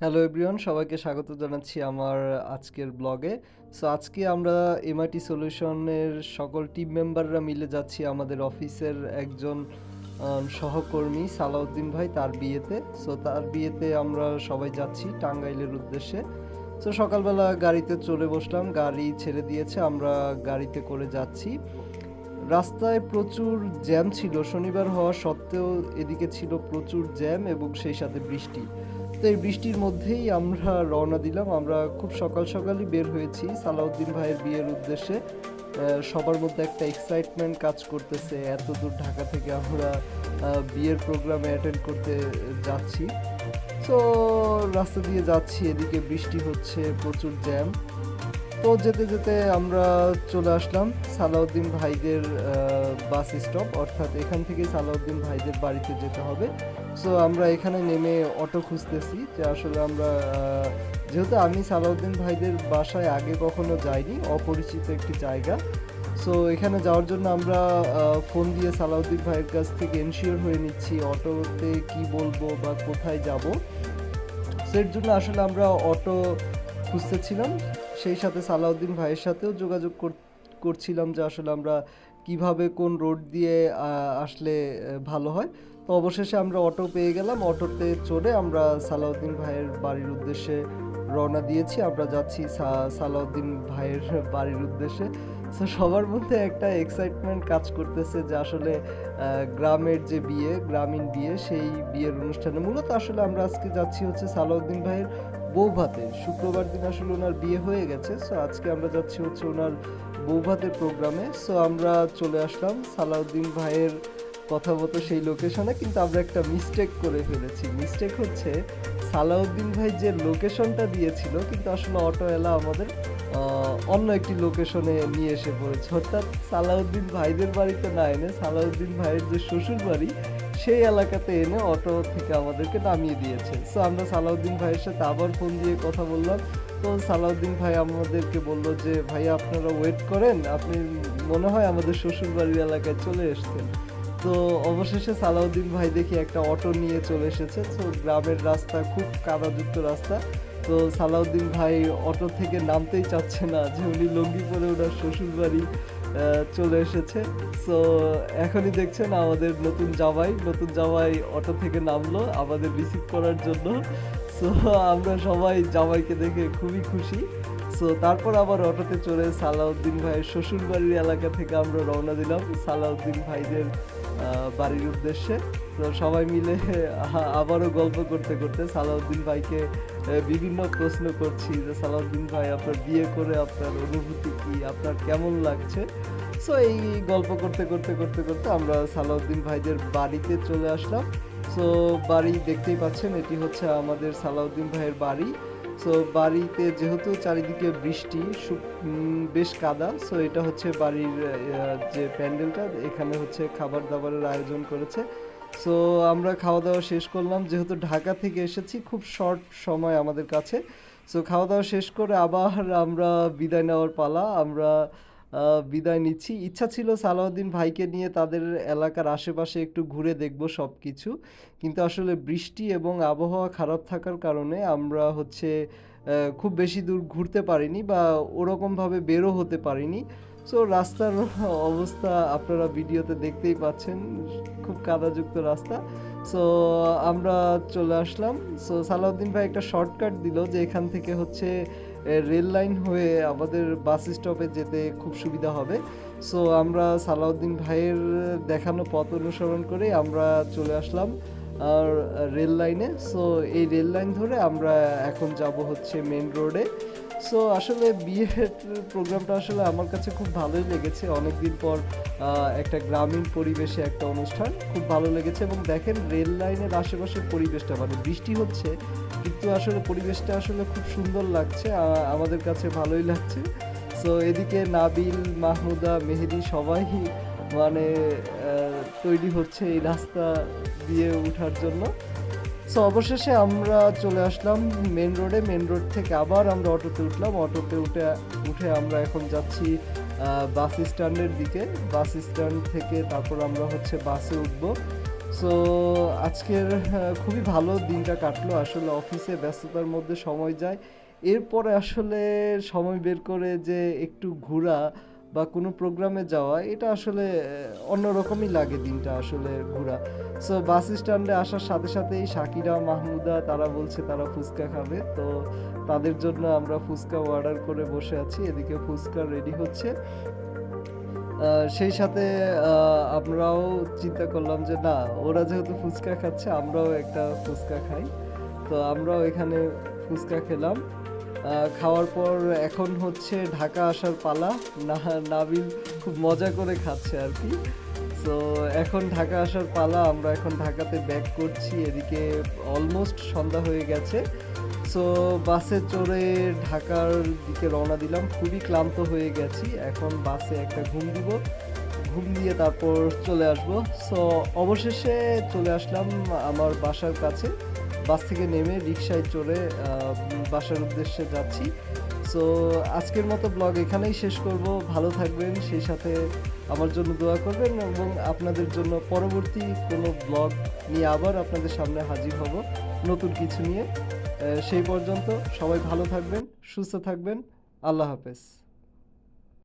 Hello everyone, সবাইকে স্বাগত জানাচ্ছি আমার আজকের ব্লগে। সো আজকে আমরা এমআইটি সলিউশনের সকল টিম মেম্বাররা মিলে যাচ্ছি আমাদের অফিসের একজন সহকর্মী সালাউদ্দিন ভাই তার বিয়েতে। সো তার বিয়েতে আমরা সবাই যাচ্ছি টাঙ্গাইলের উদ্দেশ্যে। সো সকালবেলা গাড়িতে চলে বসলাম, গাড়ি ছেড়ে দিয়েছে, আমরা গাড়িতে করে যাচ্ছি। রাস্তায় প্রচুর জ্যাম ছিল, শনিবার হওয়া সত্ত্বেও এদিকে ছিল প্রচুর জ্যাম এবং সেই সাথে বৃষ্টি। তো এই বৃষ্টির মধ্যেই আমরা রওনা দিলাম। আমরা খুব সকাল সকালই বের হয়েছি সালাউদ্দিন ভাইয়ের বিয়ের উদ্দেশ্যে। সবার মধ্যে একটা এক্সাইটমেন্ট কাজ করতেছে, এত দূর ঢাকা থেকে আমরা বিয়ের প্রোগ্রামে অ্যাটেন্ড করতে যাচ্ছি। তো রাস্তা দিয়ে যাচ্ছি, এদিকে বৃষ্টি হচ্ছে, প্রচুর জ্যাম। তো যেতে যেতে আমরা চলে আসলাম সালাউদ্দিন ভাইদের বাস স্টপ, অর্থাৎ এখান থেকেই সালাউদ্দিন ভাইদের বাড়িতে যেতে হবে। সো আমরা এখানে নেমে অটো খুঁজতেছি যে আসলে আমরা যেহেতু আমি সালাউদ্দিন ভাইদের বাসায় আগে কখনো যাইনি, অপরিচিত একটি জায়গা। সো এখানে যাওয়ার জন্য আমরা ফোন দিয়ে সালাউদ্দিন ভাইয়ের কাছ থেকে এনশিওর হয়ে নিচ্ছি অটোতে কি বলবো বা কোথায় যাব। এর জন্য আসলে আমরা অটো খুঁজতেছিলাম, সেই সাথে সালাউদ্দিন ভাইয়ের সাথেও যোগাযোগ করছিলাম যে আসলে আমরা কিভাবে কোন রোড দিয়ে আসলে ভালো হয়। তো অবশেষে আমরা অটো পেয়ে গেলাম, অটোতে চড়ে আমরা সালাউদ্দিন ভাইয়ের বাড়ির উদ্দেশ্যে রওনা দিয়েছি। আমরা যাচ্ছি সালাউদ্দিন ভাইয়ের বাড়ির উদ্দেশ্যে। সো সবার মধ্যে একটা এক্সাইটমেন্ট কাজ করতেছে যে আসলে গ্রামের যে বিয়ে, গ্রামীণ বিয়ে, সেই বিয়ের অনুষ্ঠানে মূলত আসলে আমরা আজকে যাচ্ছি হচ্ছে সালাউদ্দিন ভাইয়ের বৌভাতে। শুক্রবার দিন আসলে ওনার বিয়ে হয়ে গেছে, সো আজকে আমরা যাচ্ছি হচ্ছে ওনার বৌভাতের প্রোগ্রামে। সো আমরা চলে আসলাম সালাউদ্দিন ভাইয়ের কথা মতো সেই লোকেশনে, কিন্তু আমরা একটা মিস্টেক করে ফেলেছি। মিস্টেক হচ্ছে সালাউদ্দিন ভাই যে লোকেশনটা দিয়েছিল, কিন্তু আসলে অটোওয়ালা আমাদের অন্য একটি লোকেশনে নিয়ে এসে পড়েছে, অর্থাৎ সালাউদ্দিন ভাইদের বাড়িতে না এনে সালাউদ্দিন ভাইয়ের যে শ্বশুর বাড়ি সেই এলাকাতে এনে অটো থেকে আমাদেরকে নামিয়ে দিয়েছে। সো আমরা সালাউদ্দিন ভাইয়ের সাথে আবার ফোন দিয়ে কথা বললাম। তো সালাউদ্দিন ভাই আমাদেরকে বললো যে ভাইয়া আপনারা ওয়েট করেন, আপনি মনে হয় আমাদের শ্বশুর বাড়ির এলাকায় চলে এসছেন। তো অবশেষে সালাউদ্দিন ভাই দেখি একটা অটো নিয়ে চলে এসেছে। তো গ্রামের রাস্তা, খুব কাদাযুক্ত রাস্তা। তো সালাউদ্দিন ভাই অটো থেকে নামতেই চাচ্ছে না, যে উনি লুঙ্গি পরে ওনার শ্বশুর বাড়ি চলে এসেছে। সো এখনই দেখছেন আমাদের নতুন জামাই অটো থেকে নামলো আমাদের রিসিভ করার জন্য। সো আমরা সবাই জামাইকে দেখে খুবই খুশি। সো তারপর আবার অটোতে চড়ে সালাউদ্দিন ভাইয়ের শ্বশুর বাড়ির এলাকা থেকে আমরা রওনা দিলাম সালাউদ্দিন ভাইদের বাড়ির উদ্দেশ্যে। তো সবাই মিলে আবারও গল্প করতে করতে সালাউদ্দিন ভাইকে বিভিন্ন প্রশ্ন করছি যে সালাউদ্দিন ভাই আপনার বিয়ে করে আপনার অনুভূতি কি, আপনার কেমন লাগছে। সো এই গল্প করতে করতে করতে করতে আমরা সালাউদ্দিন ভাইদের বাড়িতে চলে আসলাম। সো বাড়ি দেখতেই পাচ্ছেন, এটি হচ্ছে আমাদের সালাউদ্দিন ভাইয়ের বাড়ি। সো বাড়িতে যেহেতু চারিদিকে বৃষ্টি, বেশ কাদা। সো এটা হচ্ছে বাড়ির যে প্যান্ডেলটা, এখানে হচ্ছে খাবার দাবারের আয়োজন করেছে। সো আমরা খাওয়া দাওয়া শেষ করলাম, যেহেতু ঢাকা থেকে এসেছি, খুব শর্ট সময় আমাদের কাছে। সো খাওয়া দাওয়া শেষ করে আবার আমরা বিদায় নেওয়ার পালা। আমরা বিদায় নিচ্ছি। ইচ্ছা ছিল সালাউদ্দিন ভাইকে নিয়ে তাদের এলাকার আশেপাশে একটু ঘুরে দেখব সব কিছু, কিন্তু আসলে বৃষ্টি এবং আবহাওয়া খারাপ থাকার কারণে আমরা হচ্ছে খুব বেশি দূর ঘুরতে পারিনি বা ওরকমভাবে বেরো হতে পারিনি। সো রাস্তার অবস্থা আপনারা ভিডিওতে দেখতেই পাচ্ছেন, খুব কাদাযুক্ত রাস্তা। সো আমরা চলে আসলাম। সো সালাউদ্দিন ভাই একটা শর্টকাট দিল যে এখান থেকে হচ্ছে রেল লাইন হয়ে আমাদের বাস স্টপে যেতে খুব সুবিধা হবে। সো আমরা সালাউদ্দিন ভাইয়ের দেখানো পথ অনুসরণ করে আমরা চলে আসলাম আর রেল লাইনে। সো এই রেল লাইন ধরে আমরা এখন যাব হচ্ছে মেন রোডে। সো আসলে বিয়ের প্রোগ্রামটা আসলে আমার কাছে খুব ভালোই লেগেছে, অনেকদিন পর একটা গ্রামীণ পরিবেশে একটা অনুষ্ঠান, খুব ভালো লেগেছে। এবং দেখেন রেল লাইনের আশেপাশের পরিবেশটা, মানে বৃষ্টি হচ্ছে কিন্তু আসলে পরিবেশটা আসলে খুব সুন্দর লাগছে, আমাদের কাছে ভালোই লাগছে। সো এদিকে নাবিল, মাহমুদা, মেহেদি সবাই মানে তৈরি হচ্ছে এই রাস্তা দিয়ে ওঠার জন্য। সো অবশেষে আমরা চলে আসলাম মেন রোডে। মেন রোড থেকে আবার আমরা অটোতে উঠলাম, অটোতে উঠে আমরা এখন যাচ্ছি বাস স্ট্যান্ডের দিকে। বাস স্ট্যান্ড থেকে তারপর আমরা হচ্ছে বাসে উঠবো। সো আজকের খুবই ভালো দিনটা কাটলো আসলে অফিসে ব্যস্ততার মধ্যে সময় যায় এরপরে আসলে সময় বের করে যে একটু ঘোরা বা কোনো প্রোগ্রামে যাওয়া এটা আসলে অন্যরকমই লাগে দিনটা আসলে ঘোরা সো বাস স্ট্যান্ডে আসার সাথে সাথেই শাকিরা মাহমুদা তারা বলছে তারা ফুচকা খাবে তো তাদের জন্য আমরা ফুচকা অর্ডার করে বসে আছি এদিকে ফুচকা রেডি হচ্ছে সেই সাথে আমরাও চিন্তা করলাম যে না ওরা যেহেতু ফুচকা খাচ্ছে আমরাও একটা ফুচকা খাই তো আমরাও এখানে ফুচকা খেলাম খাওয়ার পর এখন হচ্ছে ঢাকা আসার পালা না নাবিল খুব মজা করে খাচ্ছে আর কি তো এখন ঢাকা আসার পালা আমরা এখন ঢাকাতে ব্যাক করছি এদিকে অলমোস্ট সন্ধ্যা হয়ে গেছে সো বাসে চড়ে ঢাকার দিকে রওনা দিলাম খুবই ক্লান্ত হয়ে গেছি এখন বাসে একটা ঘুম দিব ঘুম দিয়ে তারপর চলে আসব সো অবশেষে চলে আসলাম আমার বাসার কাছে বাস থেকে নেমে রিকশায় চড়ে বাসার উদ্দেশ্যে যাচ্ছি সো আজকের মতো ব্লগ এখানেই শেষ করব ভালো থাকবেন সেই সাথে আমার জন্য দোয়া করবেন এবং আপনাদের জন্য পরবর্তী কোনো ব্লগ নিয়ে আবার আপনাদের সামনে হাজির হব নতুন কিছু নিয়ে সেই পর্যন্ত সবাই ভালো থাকবেন সুস্থ থাকবেন আল্লাহ হাফেজ